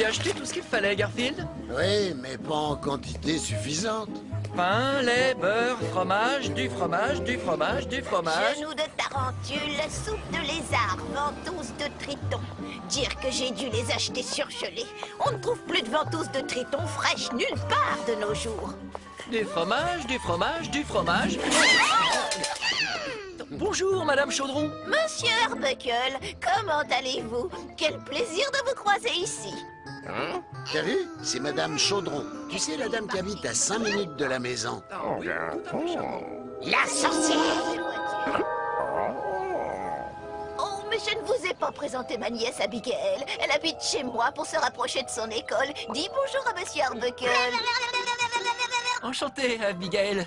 J'ai acheté tout ce qu'il fallait, Garfield. Oui, mais pas en quantité suffisante. Pain, lait, beurre, fromage, du fromage, du fromage, du fromage. Genoux de tarentule, soupe de lézard, ventouses de triton. Dire que j'ai dû les acheter surgelés. On ne trouve plus de ventouses de triton fraîches nulle part de nos jours. Du fromage, du fromage, du fromage. Bonjour, Madame Chaudron. Monsieur Arbuckle, comment allez-vous? Quel plaisir de vous croiser ici. Hein? T'as vu? C'est Madame Chaudron. Tu sais, la dame qui habite à 5 minutes de la maison. Oui, tout à fait, Charles. La sorcière! Oh, mais je ne vous ai pas présenté ma nièce Abigail. Elle habite chez moi pour se rapprocher de son école. Dis bonjour à Monsieur Arbuckle. Enchanté, Abigail.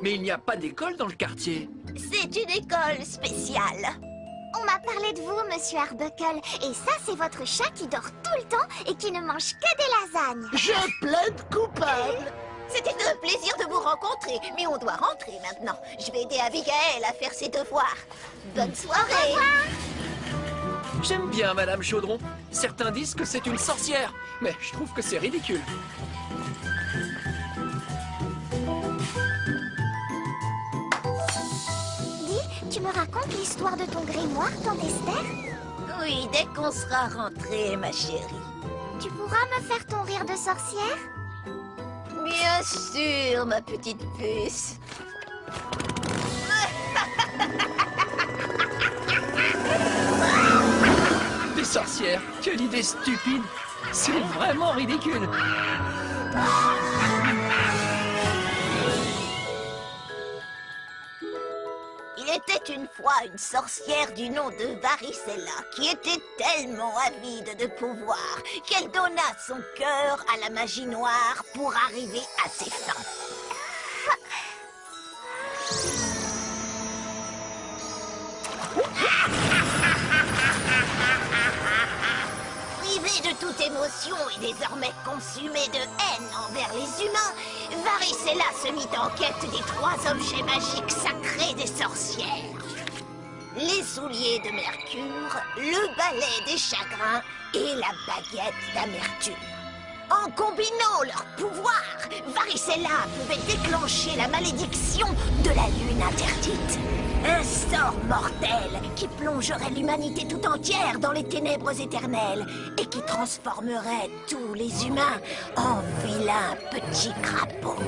Mais il n'y a pas d'école dans le quartier. C'est une école spéciale. On m'a parlé de vous, Monsieur Arbuckle. Et ça, c'est votre chat qui dort tout le temps et qui ne mange que des lasagnes. Je plaide coupable. C'était un plaisir de vous rencontrer, mais on doit rentrer maintenant. Je vais aider Abigail à faire ses devoirs. Bonne soirée. J'aime bien Madame Chaudron. Certains disent que c'est une sorcière, mais je trouve que c'est ridicule. Dis, tu me racontes l'histoire de ton grimoire, tante Esther? Oui, dès qu'on sera rentré, ma chérie. Tu pourras me faire ton rire de sorcière? Bien sûr, ma petite puce. Des sorcières, quelle idée stupide. C'est vraiment ridicule. Il était une fois une sorcière du nom de Varicella qui était tellement avide de pouvoir qu'elle donna son cœur à la magie noire pour arriver à ses fins. Privée de toute émotion et désormais consumée de haine envers les humains, Varicella se mit en quête des 3 objets magiques sacrés des sorcières. Les souliers de Mercure, le balai des chagrins et la baguette d'Amertume. En combinant leurs pouvoirs, Varicella pouvait déclencher la malédiction de la lune interdite. Un sort mortel qui plongerait l'humanité tout entière dans les ténèbres éternelles et qui transformerait tous les humains en vilains petits crapauds.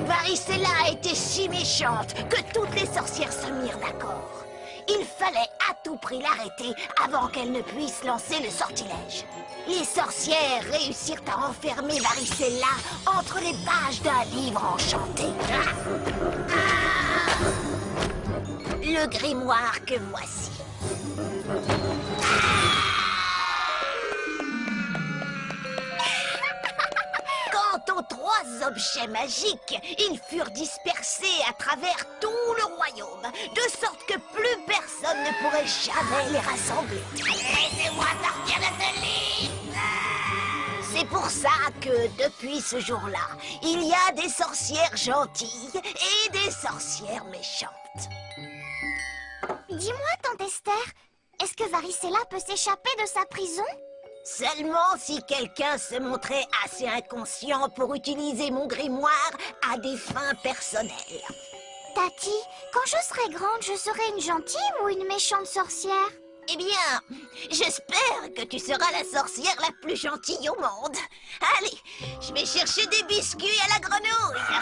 Varicella était si méchante que toutes les sorcières se mirent d'accord. Il fallait à tout prix l'arrêter avant qu'elle ne puisse lancer le sortilège. Les sorcières réussirent à enfermer Varicella entre les pages d'un livre enchanté. Le grimoire que voici. Quant aux 3 objets magiques, ils furent dispersés à travers tout le royaume, de sorte que plus personne ne pourrait jamais les rassembler. Laissez-moi sortir de ce livre! C'est pour ça que, depuis ce jour-là, il y a des sorcières gentilles et des sorcières méchantes. Dis-moi, tante Esther, est-ce que Varicella peut s'échapper de sa prison? Seulement si quelqu'un se montrait assez inconscient pour utiliser mon grimoire à des fins personnelles. Tati, quand je serai grande, je serai une gentille ou une méchante sorcière? Eh bien, j'espère que tu seras la sorcière la plus gentille au monde. Allez, je vais chercher des biscuits à la grenouille.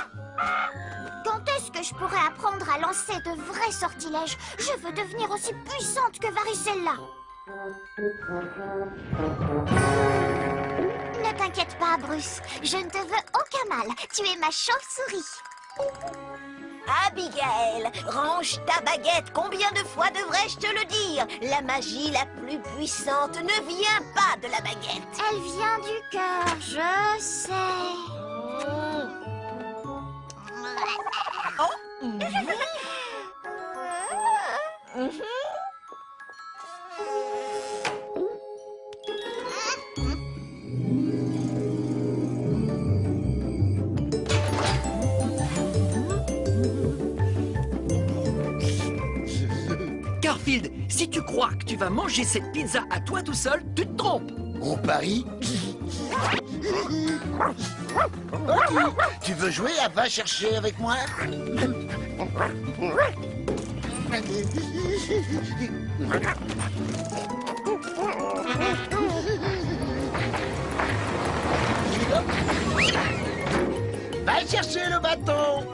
Quand est-ce que je pourrai apprendre à lancer de vrais sortilèges? Je veux devenir aussi puissante que Varicella. Ne t'inquiète pas, Bruce. Je ne te veux aucun mal. Tu es ma chauve-souris. Abigail, range ta baguette. Combien de fois devrais-je te le dire? La magie la plus puissante ne vient pas de la baguette. Elle vient du cœur, je sais. Oh. Garfield, si tu crois que tu vas manger cette pizza à toi tout seul, tu te trompes. On parie? Tu veux jouer à Va chercher avec moi? Va chercher le bâton!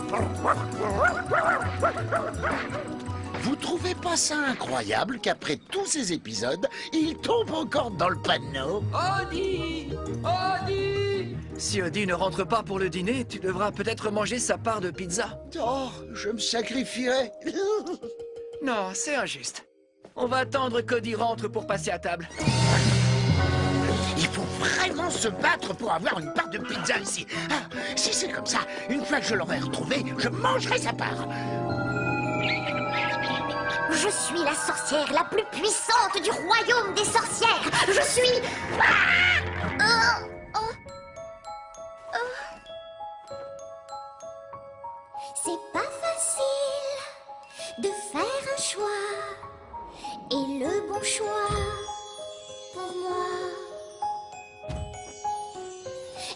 Vous trouvez pas ça incroyable qu'après tous ces épisodes, il tombe encore dans le panneau? Audi! Audi! Si Audi ne rentre pas pour le dîner, tu devras peut-être manger sa part de pizza. Oh, je me sacrifierai. Non, c'est injuste. On va attendre qu'Audi rentre pour passer à table. Il faut vraiment se battre pour avoir une part de pizza ici. Ah, si c'est comme ça, une fois que je l'aurai retrouvé, je mangerai sa part. Je suis la sorcière la plus puissante du royaume des sorcières. Je suis... C'est pas facile de faire un choix. Et le bon choix pour moi.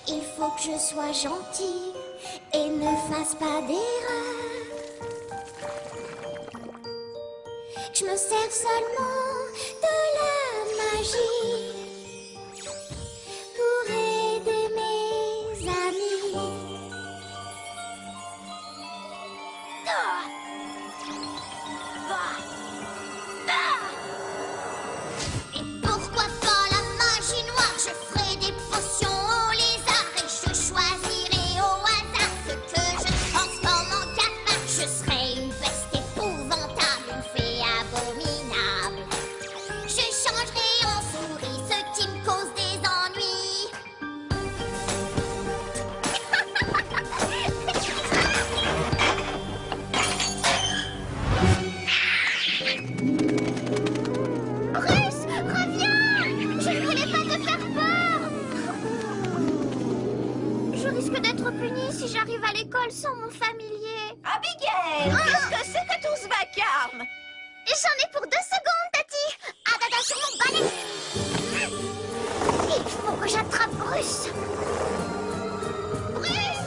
Il faut que je sois gentille et ne fasse pas d'erreur. Je me sers seulement de la magie pour aider mes amis. Et pourquoi pas la magie noire? Je ferai des potions au lézard et je choisirai au hasard ce que je transforme en cafard. Je serai une peste épouvantable, une fée abominable. Je changerai en souris ce qui me cause des ennuis. Bruce, reviens! Je ne voulais pas te faire peur! Je risque d'être punie si j'arrive à l'école sans mon familier. Abigail, qu'est-ce que c'est que tout ce vacarme? J'en ai pour 2 secondes, Tati. Adada sur mon balai. Il faut que j'attrape Bruce. Bruce!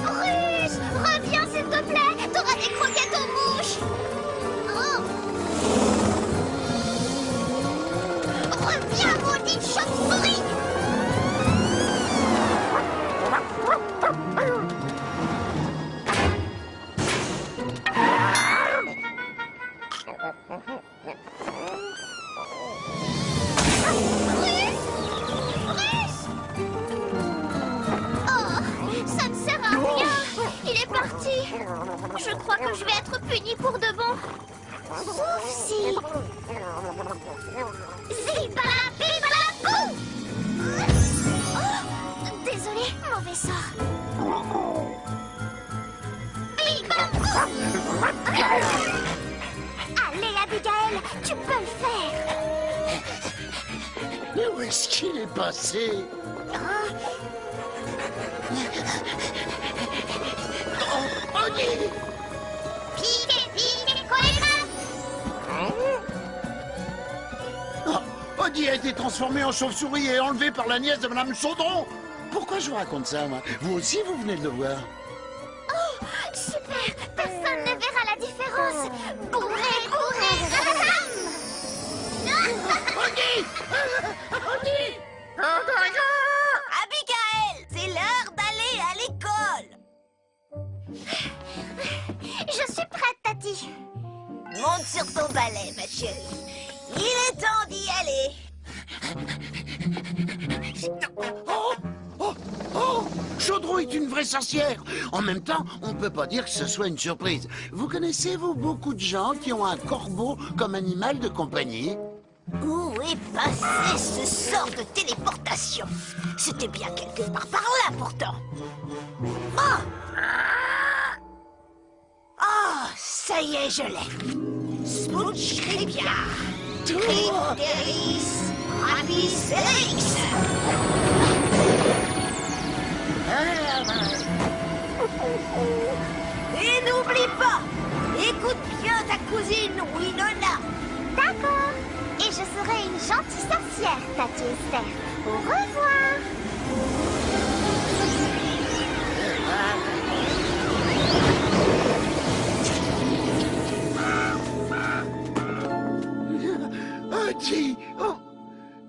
Bruce! Reviens, s'il te plaît. T'auras des croquettes aux mouches. Oh. Reviens, maudite chauve-souris. Ça ne sert à rien. Il est parti. Je crois que je vais être punie pour de bon. Sauf si... Zibala, bibala, bou. Oh, désolé, mauvais sort. Bibala, bou. Allez, Abigail, tu peux le faire. Mais où est-ce qu'il est passé? Oh, Audi! Piquez, piquez, collez les mains. Oh, Audi a été transformé en chauve-souris et enlevé par la nièce de Madame Chaudron. Pourquoi je vous raconte ça, moi? Vous aussi, vous venez de le voir. Oh, super. Personne ne verra la différence. Bourré, bourré, ratam. Audi! Audi! Abigail, c'est l'heure d'aller à l'école. Je suis prête, Tati. Monte sur ton balai, ma chérie. Il est temps d'y aller. Oh! Oh! Oh! Chaudron est une vraie sorcière. En même temps, on peut pas dire que ce soit une surprise. Vous connaissez, vous, beaucoup de gens qui ont un corbeau comme animal de compagnie? Où est passé ce sort de téléportation? C'était bien quelque part par là, pourtant. Oh! Oh, ça y est, je l'ai. Smooch Crépia. Crépéris Rapicélix. Et n'oublie pas, Écoute bien ta cousine, Winona. D'accord. Et je serai une gentille sorcière, Tati Esther. Au revoir. Qui oh,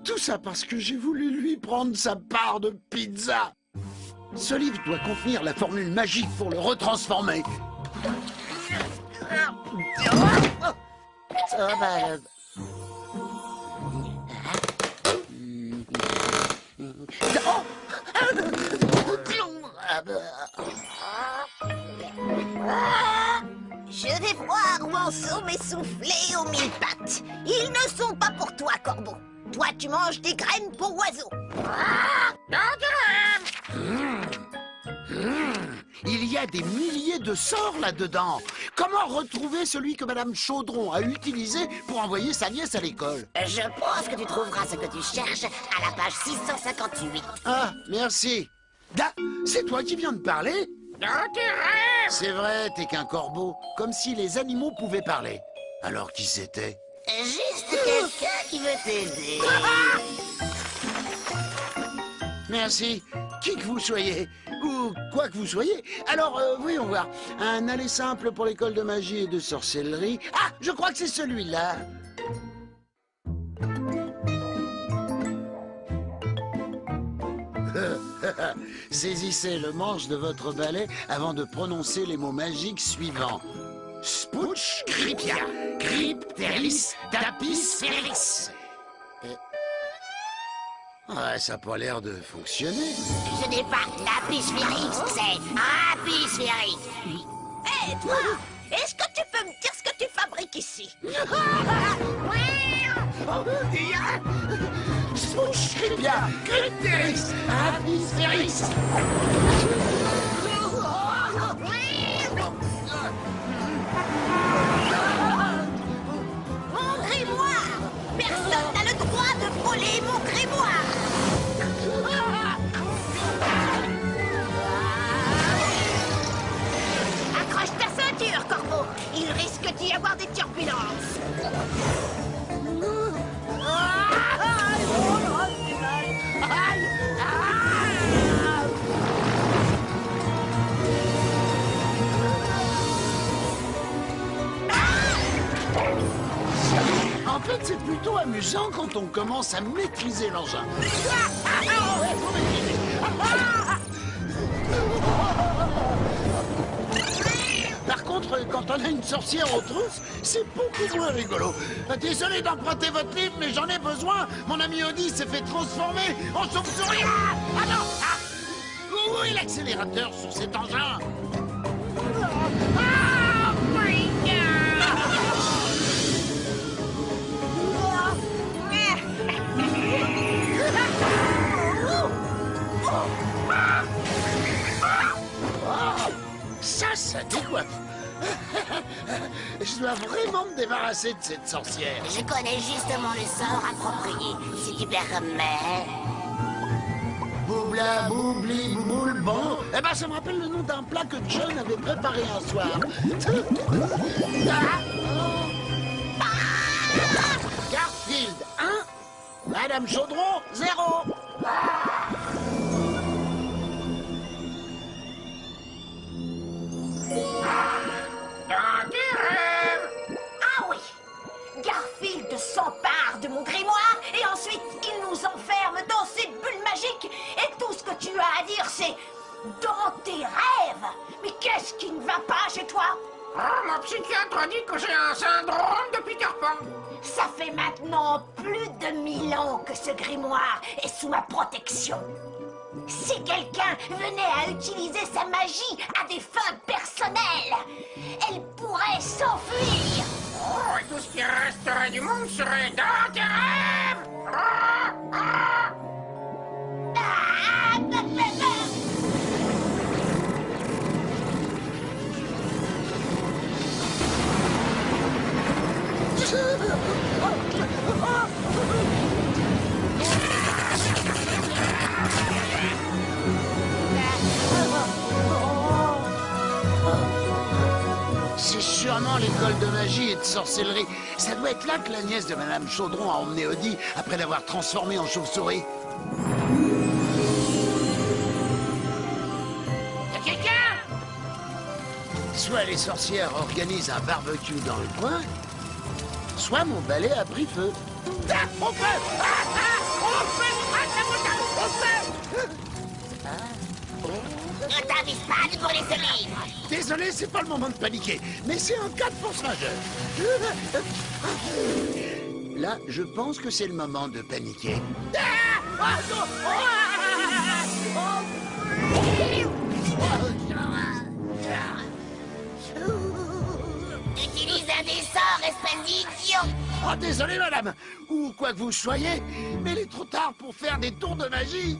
tout ça parce que j'ai voulu lui prendre sa part de pizza. Ce livre doit contenir la formule magique pour le retransformer. Je vais voir où en sont mes soufflés aux 1000 pattes. Ils ne sont pas pour toi, corbeau. Toi, tu manges des graines pour oiseaux. Il y a des milliers de sorts là-dedans. Comment retrouver celui que Madame Chaudron a utilisé pour envoyer sa nièce à l'école? Je pense que tu trouveras ce que tu cherches à la page 658. Ah, merci. C'est toi qui viens de parler? C'est vrai, t'es qu'un corbeau. Comme si les animaux pouvaient parler. Alors qui c'était? Juste quelqu'un qui veut t'aider. Merci. Qui que vous soyez, ou quoi que vous soyez. Alors, voyons voir. Un aller simple pour l'école de magie et de sorcellerie. Ah, je crois que c'est celui-là. Saisissez le manche de votre balai avant de prononcer les mots magiques suivants. Spouch, Cripia, Crypteris, Tapis, Feris. Ouais, ça n'a pas l'air de fonctionner. Je n'ai pas lapis sphérique, c'est apis sphérique. Hé, toi, est-ce que tu peux me dire ce que tu fabriques ici? Spouch, Cripia, Crypteris, Tapis, Feris. Mon grimoire! Personne n'a le droit de voler mon grimoire! Accroche ta ceinture, corbeau! Il risque d'y avoir des turbulences! En fait, c'est plutôt amusant quand on commence à maîtriser l'engin. Par contre, quand on a une sorcière aux trousses, c'est beaucoup moins rigolo. Désolé d'emprunter votre livre, mais j'en ai besoin. Mon ami Audi s'est fait transformer en chauve-souris. Ah non! Où est l'accélérateur sur cet engin? Ça décoiffe. Je dois vraiment me débarrasser de cette sorcière. Je connais justement le sort approprié, si tu permets. Boubla, boubli, bouboule, bon. Eh ben, ça me rappelle le nom d'un plat que John avait préparé un soir. Garfield, 1. Madame Chaudron, 0. Ah oui! Garfield s'empare de mon grimoire et ensuite il nous enferme dans cette bulle magique et tout ce que tu as à dire c'est dans tes rêves! Mais qu'est-ce qui ne va pas chez toi? Mon psychiatre a dit que j'ai un syndrome de Peter Pan. Ça fait maintenant plus de 1000 ans que ce grimoire est sous ma protection. Si quelqu'un venait à utiliser sa magie à des fins personnelles, elle pourrait s'enfuir. Oh, et tout ce qui resterait du monde serait dans tes rêves. Ah, ah. Ah, bah, bah, bah. C'est sûrement les école de magie et de sorcellerie. Ça doit être là que la nièce de Madame Chaudron a emmené Odie après l'avoir transformée en chauve-souris. Y'a quelqu'un? Soit les sorcières organisent un barbecue dans le coin, soit mon balai a pris feu. Ah, on peut! Ah, ah, on peut! Ah, ça monte, on peut! Ne t'avise pas de brûler ce livre. Désolé, c'est pas le moment de paniquer, mais c'est un cas de force majeure. Là, je pense que c'est le moment de paniquer. Utilise un des sorts, espèce d'idiot. Oh, désolé, madame, ou quoi que vous soyez, mais il est trop tard pour faire des tours de magie.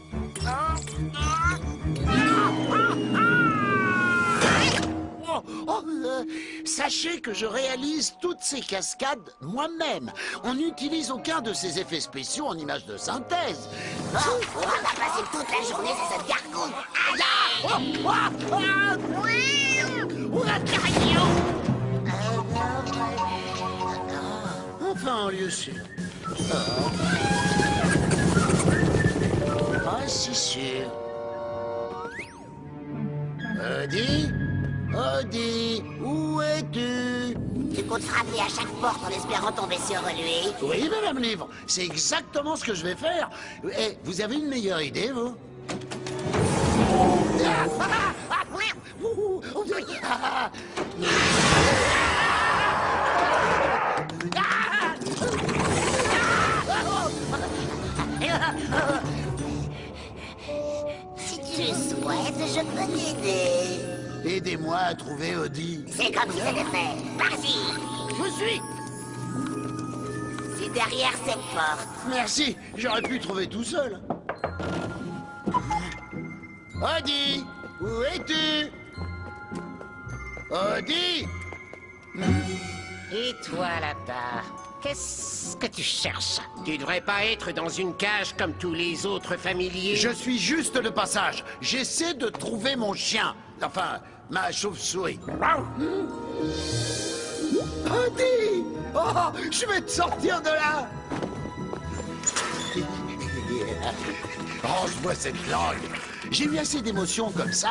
Sachez que je réalise toutes ces cascades moi-même. On n'utilise aucun de ces effets spéciaux en images de synthèse. Bon, on va passer toute la journée sur cette gargouille. Enfin, en lieu sûr. Pas si sûr. Odie? Odie, où es-tu? Tu comptes frapper à chaque porte en espérant tomber sur lui? Oui, madame Livre, c'est exactement ce que je vais faire. Eh, vous avez une meilleure idée, vous? Si tu le souhaites, je peux t'aider. Aidez-moi à trouver Odie. C'est comme si c'était fait. Vas-y. Je vous suis. C'est derrière cette porte. Merci, j'aurais pu trouver tout seul. Odie, où es-tu? Odie? Et toi, là-bas, qu'est-ce que tu cherches? Tu devrais pas être dans une cage comme tous les autres familiers. Je suis juste de passage. J'essaie de trouver mon chien. Enfin, ma chauve-souris. Odie! Oh, je vais te sortir de là! Range-moi cette langue. J'ai eu assez d'émotions comme ça.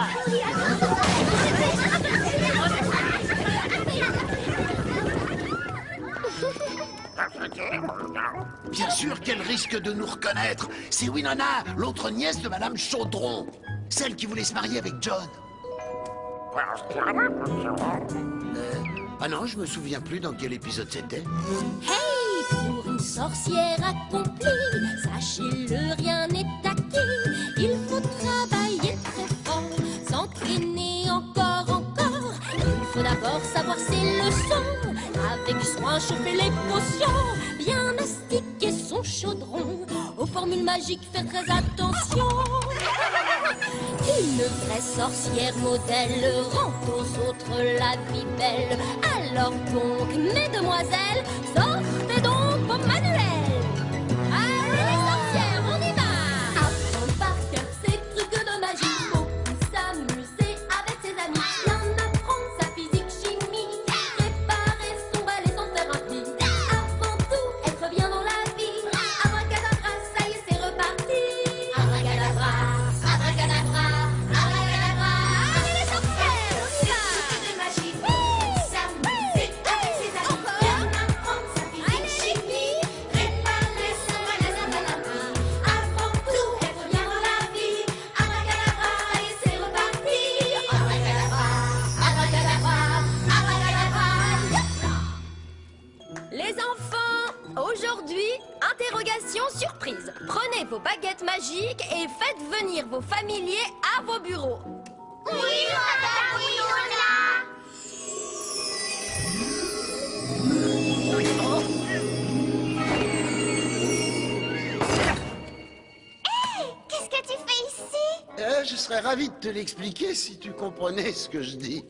Bien sûr qu'elle risque de nous reconnaître. C'est Winona, l'autre nièce de Madame Chaudron. Celle qui voulait se marier avec John. Ah non, je me souviens plus dans quel épisode c'était. Hey, pour une sorcière accomplie, sachez-le, rien n'est acquis. Il faut travailler très fort, s'entraîner encore. Il faut d'abord savoir ses leçons, avec soin chauffer les potions, bien astiquer son chaudron, aux formules magiques faire très attention. Une vraie sorcière modèle rend aux autres la vie belle. Alors donc, mesdemoiselles, sortez donc vos manuels. Allez les sorcières, on y va. Apprendre par cœur ces trucs de magie, beaucoup s'amuser avec ses amis, bien apprendre sa physique, chimie, préparer son balai sans faire un pli. Avant tout, être bien dans la vie. Abracadabra, ça y est, c'est reparti. Abracadabra, abracadabra. Les enfants, aujourd'hui, interrogation surprise. Prenez vos baguettes magiques et faites venir vos familiers à vos bureaux. Oui, madame Winona. Qu'est-ce que tu fais ici? Je serais ravi de te l'expliquer si tu comprenais ce que je dis.